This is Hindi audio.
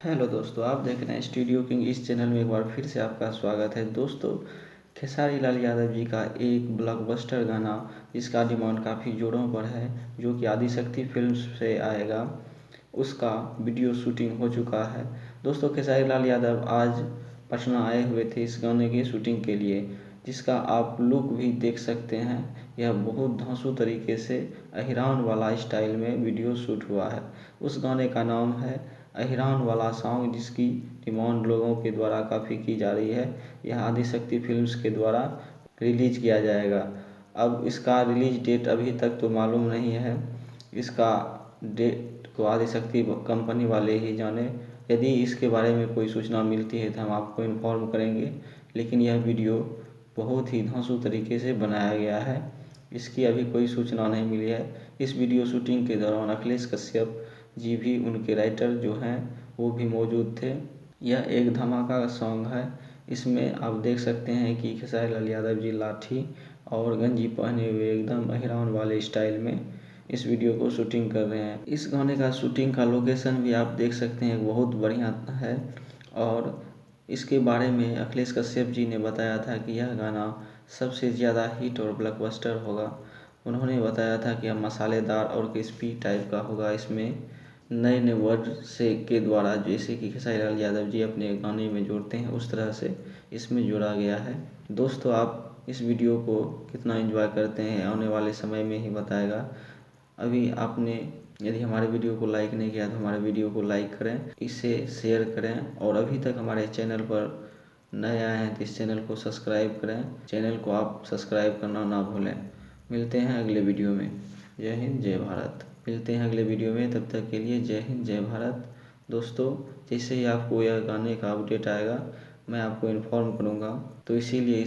हेलो दोस्तों, आप देख रहे हैं स्टूडियो किंग। इस चैनल में एक बार फिर से आपका स्वागत है। दोस्तों, खेसारी लाल यादव जी का एक ब्लॉकबस्टर गाना जिसका डिमांड काफ़ी जोरों पर है, जो कि आदिशक्ति फिल्म्स से आएगा, उसका वीडियो शूटिंग हो चुका है। दोस्तों, खेसारी लाल यादव आज पटना आए हुए थे इस गाने की शूटिंग के लिए, जिसका आप लुक भी देख सकते हैं। यह बहुत धांसू तरीके से अहिरान वाला स्टाइल में वीडियो शूट हुआ है। उस गाने का नाम है अहिरान वाला सॉन्ग, जिसकी डिमांड लोगों के द्वारा काफ़ी की जा रही है। यह आदिशक्ति फिल्म्स के द्वारा रिलीज किया जाएगा। अब इसका रिलीज डेट अभी तक तो मालूम नहीं है। इसका डेट को आदिशक्ति कंपनी वाले ही जाने। यदि इसके बारे में कोई सूचना मिलती है तो हम आपको इन्फॉर्म करेंगे। लेकिन यह वीडियो बहुत ही धांसू तरीके से बनाया गया है। इसकी अभी कोई सूचना नहीं मिली है। इस वीडियो शूटिंग के दौरान अखिलेश कश्यप जी भी, उनके राइटर जो हैं वो भी मौजूद थे। यह एक धमाका सॉन्ग है। इसमें आप देख सकते हैं कि खेसारी लाल यादव जी लाठी और गंजी पहने हुए एकदम अहिरान वाले स्टाइल में इस वीडियो को शूटिंग कर रहे हैं। इस गाने का शूटिंग का लोकेशन भी आप देख सकते हैं, बहुत बढ़िया है। और इसके बारे में अखिलेश कश्यप जी ने बताया था कि यह गाना सबसे ज़्यादा हिट और ब्लॉकबस्टर होगा। उन्होंने बताया था कि यह मसालेदार और क्रिस्पी टाइप का होगा। इसमें नए नए वर्ड से के द्वारा, जैसे कि खेसारी लाल यादव जी अपने गाने में जोड़ते हैं, उस तरह से इसमें जोड़ा गया है। दोस्तों, आप इस वीडियो को कितना एंजॉय करते हैं आने वाले समय में ही बताएगा। अभी आपने यदि हमारे वीडियो को लाइक नहीं किया तो हमारे वीडियो को लाइक करें, इसे शेयर करें, और अभी तक हमारे चैनल पर नए आए हैं तो इस चैनल को सब्सक्राइब करें। चैनल को आप सब्सक्राइब करना ना भूलें। मिलते हैं अगले वीडियो में। जय हिंद, जय भारत। मिलते हैं अगले वीडियो में, तब तक के लिए जय हिंद, जय भारत। दोस्तों, जैसे ही आपको यह गाने का अपडेट आएगा मैं आपको इन्फॉर्म करूँगा, तो इसीलिए